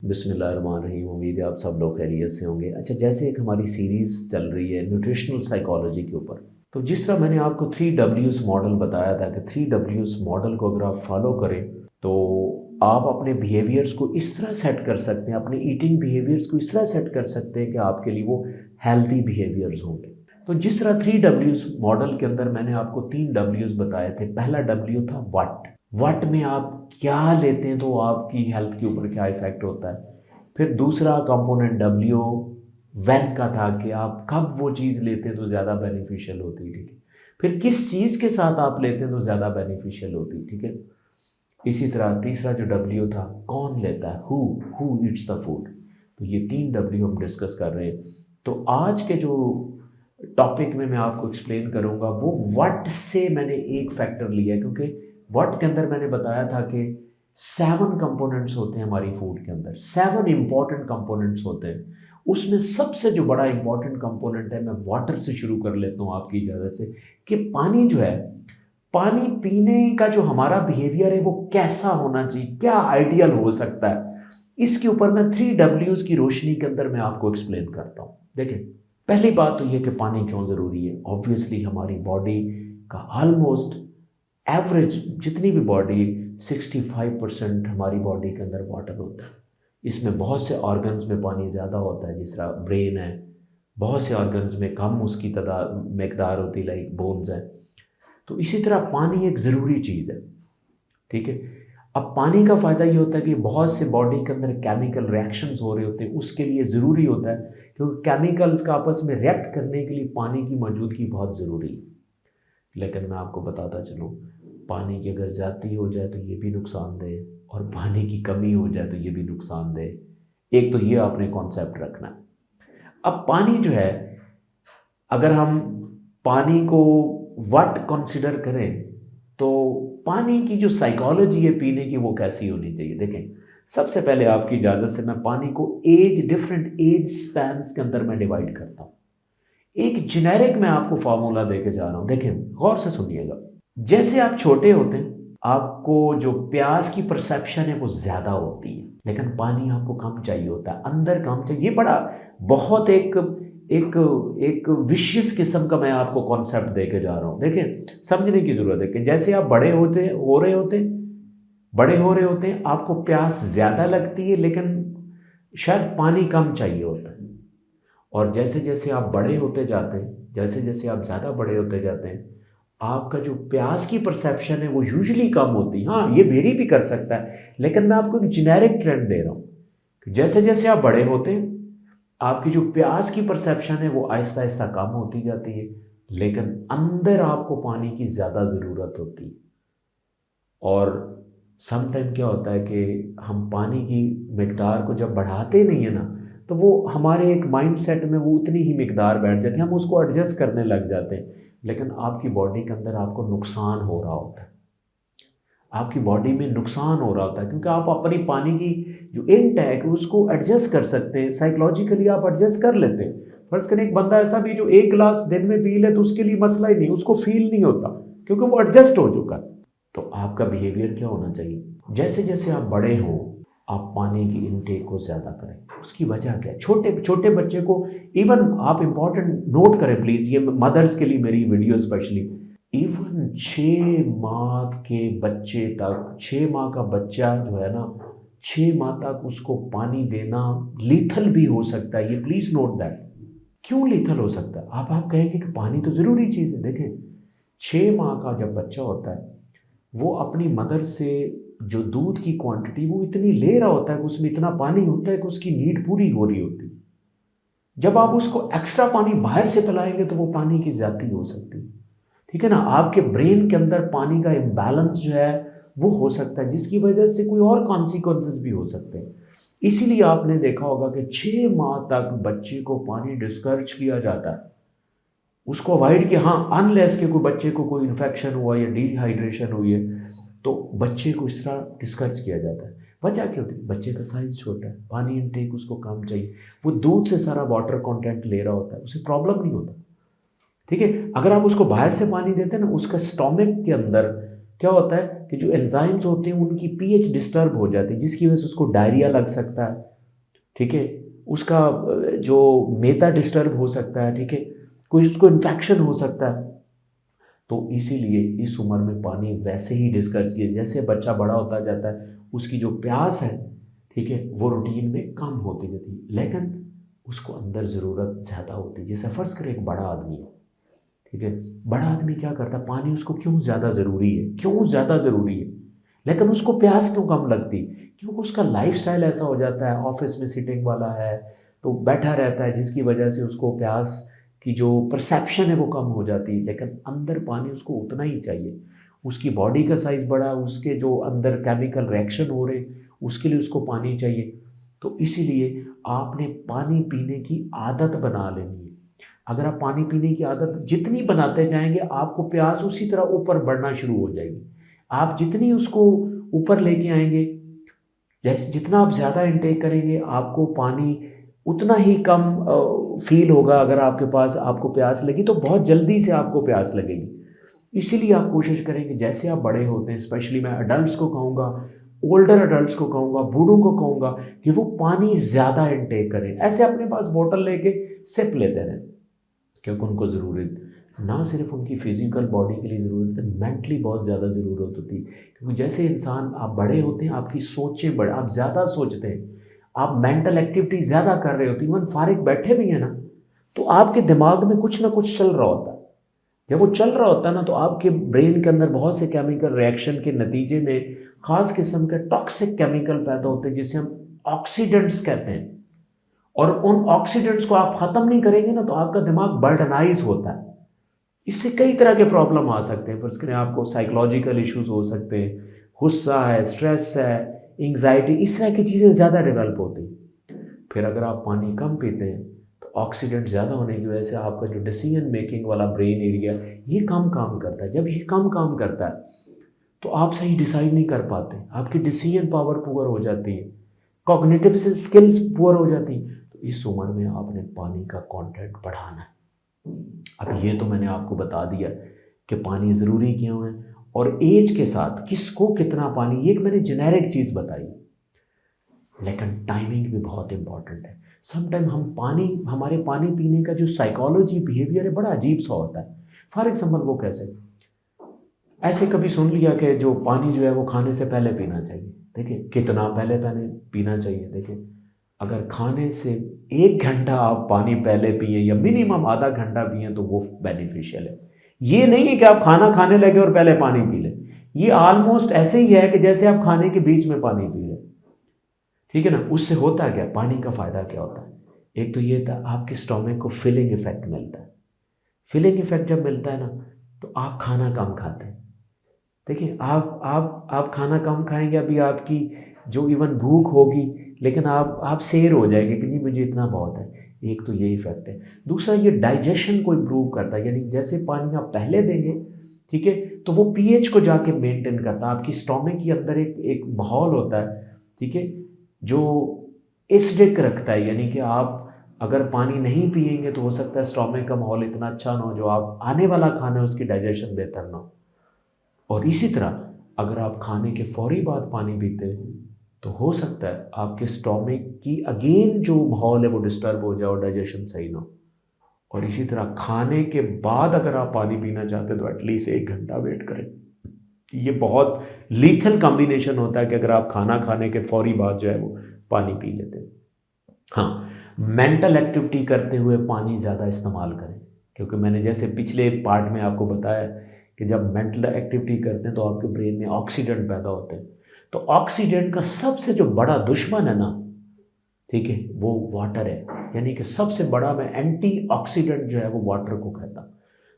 बिस्मिल्लाहिर्रहमानिर्रहीम। उम्मीद है आप सब लोग खैरियत से होंगे। अच्छा, जैसे एक हमारी सीरीज़ चल रही है न्यूट्रिशनल साइकोलॉजी के ऊपर, तो जिस तरह मैंने आपको 3Ws मॉडल बताया था कि 3Ws मॉडल को अगर आप फॉलो करें तो आप अपने बिहेवियर्स को इस तरह सेट कर सकते हैं, अपने ईटिंग बिहेवियर्स को इस तरह सेट कर सकते हैं कि आपके लिए वो हेल्दी बिहेवियर्स होंगे। तो जिस तरह 3Ws मॉडल के अंदर मैंने आपको 3Ws बताए थे। पहला W था वट में आप क्या लेते हैं तो आपकी हेल्थ के ऊपर क्या इफेक्ट होता है। फिर दूसरा कंपोनेंट W वैन का था कि आप कब वो चीज़ लेते हैं तो ज़्यादा बेनिफिशियल होती है, ठीक है। फिर किस चीज़ के साथ आप लेते हैं तो ज़्यादा बेनिफिशियल होती है, ठीक है। इसी तरह तीसरा जो W था, कौन लेता है, हु ईट्स द फूड। तो ये 3W हम डिस्कस कर रहे हैं। तो आज के जो टॉपिक में मैं आपको एक्सप्लेन करूंगा वो वट से मैंने एक फैक्टर लिया है, क्योंकि वट के अंदर मैंने बताया था कि 7 कंपोनेंट्स होते हैं हमारी फूड के अंदर, 7 इंपॉर्टेंट कंपोनेंट्स होते हैं। उसमें सबसे जो बड़ा इंपॉर्टेंट कंपोनेंट है, मैं वाटर से शुरू कर लेता हूँ आपकी इजाज़त से, कि पानी जो है, पानी पीने का जो हमारा बिहेवियर है वो कैसा होना चाहिए, क्या आइडियल हो सकता है, इसके ऊपर मैं 3Ws की रोशनी के अंदर मैं आपको एक्सप्लेन करता हूँ। देखिए, पहली बात तो ये कि पानी क्यों ज़रूरी है। ऑब्वियसली हमारी बॉडी का ऑलमोस्ट एवरेज जितनी भी बॉडी 65% हमारी बॉडी के अंदर वाटर होता है। इसमें बहुत से ऑर्गन्स में पानी ज़्यादा होता है, जिस तरह ब्रेन है, बहुत से ऑर्गन्स में कम उसकी मकदार होती, लाइक बोन्स है। तो इसी तरह पानी एक ज़रूरी चीज़ है, ठीक है। अब पानी का फ़ायदा ये होता है कि बहुत से बॉडी के अंदर केमिकल रिएक्शंस हो रहे होते हैं, उसके लिए ज़रूरी होता है, क्योंकि केमिकल्स का आपस में रिएक्ट करने के लिए पानी की मौजूदगी बहुत ज़रूरी है। लेकिन मैं आपको बताता चलूँ, पानी की अगर ज़्यादती हो जाए तो ये भी नुकसानदेह, और पानी की कमी हो जाए तो ये भी नुकसानदेह। एक तो ये आपने कॉन्सेप्ट रखना है। अब पानी जो है, अगर हम पानी को वट कंसिडर करें तो पानी की जो साइकोलॉजी है पीने की वो कैसी होनी चाहिए। देखें, सबसे पहले आपकी इजाज़त से मैं पानी को डिफरेंट एज स्पैन्स के अंदर मैं डिवाइड करता हूँ। एक जेनेरिक मैं आपको फार्मूला देके जा रहा हूँ, देखें गौर से सुनिएगा। जैसे आप छोटे होते हैं, आपको जो प्यास की परसेप्शन है वो ज़्यादा होती है, लेकिन पानी आपको कम चाहिए होता है, अंदर कम चाहिए। ये बड़ा बहुत एक एक एक विशेष किस्म का मैं आपको कॉन्सेप्ट देके जा रहा हूँ। देखें, समझने की ज़रूरत है कि जैसे आप बड़े हो रहे होते हैं, आपको प्यास ज़्यादा लगती है, लेकिन शायद पानी कम चाहिए होता है। और जैसे जैसे आप बड़े होते जाते हैं, जैसे जैसे आप ज़्यादा बड़े होते जाते हैं, आपका जो प्यास की परसेप्शन है वो यूजुअली कम होती है। हाँ, ये वेरी भी कर सकता है, लेकिन मैं आपको एक जेनेरिक ट्रेंड दे रहा हूँ कि जैसे जैसे आप बड़े होते हैं, आपकी जो प्यास की परसेप्शन है वो आहिस्ता आहिस्ता कम होती जाती है, लेकिन अंदर आपको पानी की ज़्यादा ज़रूरत होती है। और समटाइम क्या होता है कि हम पानी की मकदार को जब बढ़ाते नहीं है ना, तो वो हमारे एक माइंड सेट में वो उतनी ही मकदार बैठ जाती है, हम उसको एडजस्ट करने लग जाते हैं, लेकिन आपकी बॉडी के अंदर आपको नुकसान हो रहा होता है, आपकी बॉडी में नुकसान हो रहा होता है, क्योंकि आप अपनी पानी की जो इनटेक है उसको एडजस्ट कर सकते हैं, साइकोलॉजिकली आप एडजस्ट कर लेते हैं। फर्ज करें एक बंदा ऐसा भी जो 1 गिलास दिन में पी ले तो उसके लिए मसला ही नहीं, उसको फील नहीं होता, क्योंकि वो एडजस्ट हो चुका है। तो आपका बिहेवियर क्या होना चाहिए, जैसे जैसे आप बड़े हो आप पानी की इनटेक को ज़्यादा करें। उसकी वजह क्या है, छोटे छोटे बच्चे को, इवन आप इंपॉर्टेंट नोट करें प्लीज़, ये मदर्स के लिए मेरी वीडियो स्पेशली, इवन 6 माह के बच्चे तक, 6 माह का बच्चा जो है ना, 6 माह तक उसको पानी देना लीथल भी हो सकता है। ये प्लीज़ नोट दैट। क्यों लीथल हो सकता है, आप कहेंगे कि पानी तो ज़रूरी चीज़ है। देखें, 6 माह का जब बच्चा होता है, वो अपनी मदर से जो दूध की क्वांटिटी वो इतनी ले रहा होता है कि उसमें इतना पानी होता है कि उसकी नीड पूरी हो रही होती है। जब आप उसको एक्स्ट्रा पानी बाहर से पिलाएंगे तो वो पानी की ज़्यादती हो सकती है, ठीक है ना। आपके ब्रेन के अंदर पानी का इम्बैलेंस जो है वो हो सकता है, जिसकी वजह से कोई और कॉन्सिक्वेंसेस भी हो सकते हैं। इसीलिए आपने देखा होगा कि 6 माह तक बच्चे को पानी डिस्करेज किया जाता है, उसको अवॉइड किया। हाँ, अनलेस के कोई बच्चे को कोई इन्फेक्शन हुआ या डिहाइड्रेशन हुई है तो बच्चे को इस तरह डिस्करेज किया जाता है। वजह क्या होती है, बच्चे का साइज छोटा है, पानी इनटेक उसको कम चाहिए, वो दूध से सारा वाटर कंटेंट ले रहा होता है, उसे प्रॉब्लम नहीं होता, ठीक है। अगर आप उसको बाहर से पानी देते हैं ना, उसका स्टोमक के अंदर क्या होता है कि जो एंजाइम्स होते हैं उनकी पीएच डिस्टर्ब हो जाती है, जिसकी वजह से उसको डायरिया लग सकता है, ठीक है, उसका जो मेदा डिस्टर्ब हो सकता है, ठीक है, कोई उसको इन्फेक्शन हो सकता है। तो इसीलिए इस उम्र में पानी वैसे ही डिस्कस किए, जैसे बच्चा बड़ा होता जाता है उसकी जो प्यास है, ठीक है, वो रूटीन में कम होती जाती है, लेकिन उसको अंदर ज़रूरत ज़्यादा होती है। जैसे फ़र्ज़ करें एक बड़ा आदमी है, ठीक है, बड़ा आदमी क्या करता है, पानी उसको क्यों ज़्यादा ज़रूरी है, क्यों ज़्यादा ज़रूरी है, लेकिन उसको प्यास क्यों कम लगती? क्योंकि उसका लाइफस्टाइल ऐसा हो जाता है, ऑफिस में सिटिंग वाला है, तो बैठा रहता है, जिसकी वजह से उसको प्यास की जो परसेप्शन है वो कम हो जाती है, लेकिन अंदर पानी उसको उतना ही चाहिए। उसकी बॉडी का साइज़ बड़ा, उसके जो अंदर केमिकल रिएक्शन हो रहे, उसके लिए उसको पानी चाहिए। तो इसीलिए आपने पानी पीने की आदत बना लेनी है। अगर आप पानी पीने की आदत जितनी बनाते जाएंगे, आपको प्यास उसी तरह ऊपर बढ़ना शुरू हो जाएगी। आप जितनी उसको ऊपर लेके आएंगे, जैसे जितना आप ज़्यादा इनटेक करेंगे, आपको पानी उतना ही कम फील होगा। अगर आपके पास आपको प्यास लगी तो बहुत जल्दी से आपको प्यास लगेगी। इसीलिए आप कोशिश करेंगे, जैसे आप बड़े होते हैं, स्पेशली मैं अडल्ट्स को कहूँगा, ओल्डर अडल्ट्स को कहूँगा, बूढ़ों को कहूँगा कि वो पानी ज़्यादा इनटेक करें। ऐसे अपने पास बोतल लेके सिप लेते रहें, क्योंकि उनको ज़रूरत ना सिर्फ उनकी फिजिकल बॉडी के लिए ज़रूरत है, मेंटली बहुत ज़्यादा ज़रूरत होती है। क्योंकि जैसे इंसान आप बड़े होते हैं, आपकी सोचें बड़े, आप ज़्यादा सोचते हैं, आप मेंटल एक्टिविटी ज़्यादा कर रहे होते हैं, इवन फारिग बैठे भी हैं ना, तो आपके दिमाग में कुछ ना कुछ चल रहा होता है। जब वो चल रहा होता है ना, तो आपके ब्रेन के अंदर बहुत से केमिकल रिएक्शन के नतीजे में खास किस्म के टॉक्सिक केमिकल पैदा होते हैं, जिसे हम ऑक्सीडेंट्स कहते हैं। और उन ऑक्सीडेंट्स को आप खत्म नहीं करेंगे ना, तो आपका दिमाग बर्डनाइज होता है। इससे कई तरह के प्रॉब्लम आ सकते हैं। फर्स्ट करें, आपको साइकोलॉजिकल इश्यूज हो सकते हैं, गुस्सा है, स्ट्रेस है, एंग्जाइटी, इस तरह की चीज़ें ज़्यादा डेवलप होती हैं। फिर अगर आप पानी कम पीते हैं, तो ऑक्सीडेंट ज़्यादा होने की वजह से आपका जो डिसीजन मेकिंग वाला ब्रेन एरिया, ये कम काम करता है। जब ये कम काम करता है, तो आप सही डिसाइड नहीं कर पाते, आपकी डिसीजन पावर पुअर हो जाती है, कॉग्निटिव स्किल्स पुअर हो जाती हैं। तो इस उम्र में आपने पानी का कंटेंट बढ़ाना है। अब ये तो मैंने आपको बता दिया कि पानी ज़रूरी क्यों है, और एज के साथ किसको कितना पानी, ये एक मैंने जेनेरिक चीज़ बताई, लेकिन टाइमिंग भी बहुत इंपॉर्टेंट है। समटाइम हम पानी, हमारे पानी पीने का जो साइकोलॉजी बिहेवियर है, बड़ा अजीब सा होता है। फॉर एग्जाम्पल, वो कैसे, ऐसे कभी सुन लिया कि जो पानी जो है वो खाने से पहले पीना चाहिए। देखिए कितना पहले पहले पीना चाहिए। देखिए, अगर खाने से 1 घंटा आप पानी पहले पिए या मिनिमम आधा घंटा पिए, तो वो बेनिफिशियल है। ये नहीं है कि आप खाना खाने लगे और पहले पानी पी लें। ये ऑलमोस्ट ऐसे ही है कि जैसे आप खाने के बीच में पानी पी लें, ठीक है ना। उससे होता क्या, पानी का फ़ायदा क्या होता है? एक तो ये था, आपके स्टोमक को फिलिंग इफेक्ट मिलता है। फिलिंग इफेक्ट जब मिलता है ना, तो आप खाना कम खाते हैं। देखिए, आप खाना कम खाएंगे, अभी आपकी जो इवन भूख होगी, लेकिन आप सेर हो जाएंगे कि नहीं, मुझे इतना बहुत है। एक तो ये इफेक्ट है। दूसरा, ये डाइजेशन को इम्प्रूव करता है, यानी जैसे पानी आप पहले देंगे, ठीक है, तो वो पीएच को जाके मेंटेन करता है। आपकी स्टोमक के अंदर एक एक माहौल होता है, ठीक है, जो एसिडिक रखता है। यानी कि आप अगर पानी नहीं पिएंगे, तो हो सकता है स्टोमक का माहौल इतना अच्छा ना हो, जो आप आने वाला खाना है उसकी डाइजेशन बेहतर ना हो। और इसी तरह अगर आप खाने के फौरी बाद पानी पीते हैं, तो हो सकता है आपके स्टोमक की अगेन जो माहौल है वो डिस्टर्ब हो जाए और डाइजेशन सही ना हो। और इसी तरह खाने के बाद अगर आप पानी पीना चाहते हैं, तो एटलीस्ट 1 घंटा वेट करें। ये बहुत लीथल कॉम्बिनेशन होता है कि अगर आप खाना खाने के फौरी बाद जो है वो पानी पी लेते हैं। हाँ, मेंटल एक्टिविटी करते हुए पानी ज़्यादा इस्तेमाल करें, क्योंकि मैंने जैसे पिछले पार्ट में आपको बताया कि जब मेंटल एक्टिविटी करते हैं, तो आपके ब्रेन में ऑक्सीडेंट पैदा होते हैं। तो ऑक्सीडेंट का सबसे जो बड़ा दुश्मन है ना, ठीक है, वो वाटर है। यानी कि सबसे बड़ा, मैं एंटी ऑक्सीडेंट जो है वो वाटर को कहता हूँ।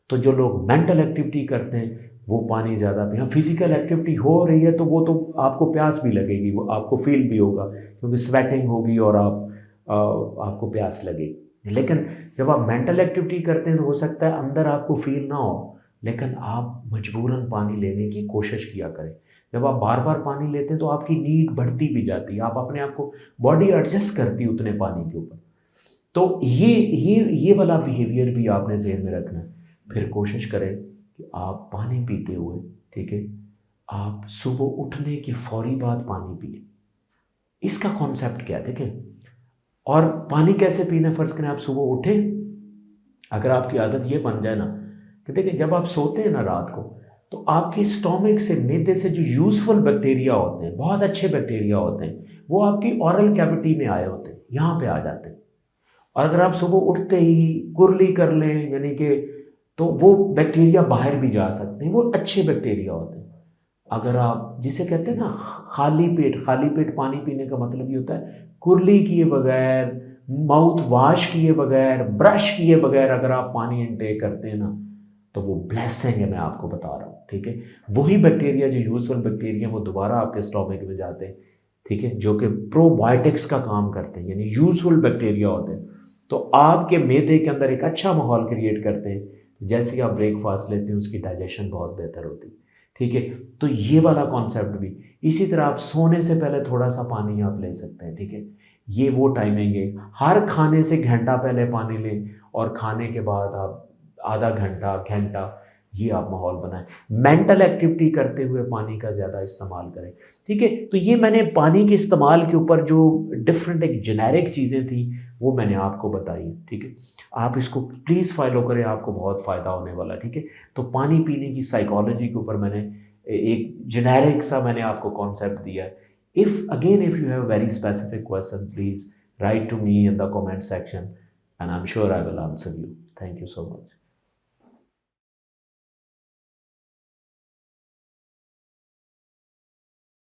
तो जो लोग मेंटल एक्टिविटी करते हैं, वो पानी ज़्यादा पिए। फिजिकल एक्टिविटी हो रही है, तो वो तो आपको प्यास भी लगेगी, वो आपको फील भी होगा, क्योंकि स्वेटिंग होगी और आपको प्यास लगेगी। लेकिन जब आप मेंटल एक्टिविटी करते हैं, तो हो सकता है अंदर आपको फील ना हो, लेकिन आप मजबूरन पानी लेने की कोशिश किया करें। जब आप बार बार पानी लेते हैं, तो आपकी नीड बढ़ती भी जाती है, आप अपने आप को, बॉडी एडजस्ट करती है उतने पानी के ऊपर। तो ये वाला बिहेवियर भी आपने जहन में रखना है। फिर कोशिश करें कि आप पानी पीते हुए, ठीक है, आप सुबह उठने के फौरी बाद पानी पिए। इसका कॉन्सेप्ट क्या है, देखें, और पानी कैसे पीना, फ़र्ज़ करें आप सुबह उठे, अगर आपकी आदत ये बन जाए ना कि देखिए जब आप सोते हैं ना रात को, तो आपके स्टोमक से, मैदे से जो यूज़फुल बैक्टीरिया होते हैं, बहुत अच्छे बैक्टीरिया होते हैं, वो आपकी ओरल कैविटी में आए होते हैं, यहाँ पे आ जाते हैं। और अगर आप सुबह उठते ही कुरली कर लें, यानी कि, तो वो बैक्टीरिया बाहर भी जा सकते हैं, वो अच्छे बैक्टीरिया होते हैं। अगर आप जिसे कहते हैं ना खाली पेट पानी पीने का मतलब ये होता है कुरली किए बगैर, माउथ वॉश किए बगैर, ब्रश किए बगैर अगर आप पानी इनटेक करते हैं ना, तो वो ब्लेसिंग है, मैं आपको बता रहा हूँ, ठीक है। वही बैक्टीरिया जो यूजफुल बैक्टीरिया वो दोबारा आपके स्टोमक में जाते हैं, ठीक है, जो कि प्रोबायोटिक्स का काम करते हैं, यानी यूजफुल बैक्टीरिया होते हैं, तो आपके मैदे के अंदर एक अच्छा माहौल क्रिएट करते हैं। जैसे ही आप ब्रेकफास्ट लेते हैं उसकी डाइजेशन बहुत बेहतर होती है, ठीक है। तो ये वाला कॉन्सेप्ट भी, इसी तरह आप सोने से पहले थोड़ा सा पानी आप ले सकते हैं, ठीक है। ये वो टाइमिंग है, हर खाने से घंटा पहले पानी लें और खाने के बाद आप आधा घंटा घंटा, ये आप माहौल बनाएं। मेंटल एक्टिविटी करते हुए पानी का ज़्यादा इस्तेमाल करें, ठीक है। तो ये मैंने पानी के इस्तेमाल के ऊपर जो डिफरेंट एक जेनेरिक चीज़ें थी वो मैंने आपको बताई, ठीक है। आप इसको प्लीज़ फॉलो करें, आपको बहुत फ़ायदा होने वाला है, ठीक है। तो पानी पीने की साइकोलॉजी के ऊपर मैंने एक जेनेरिक सा मैंने आपको कॉन्सेप्ट दिया है। If you have very specific question, please write to me in the comment section and I'm sure I will answer you. Thank you so much.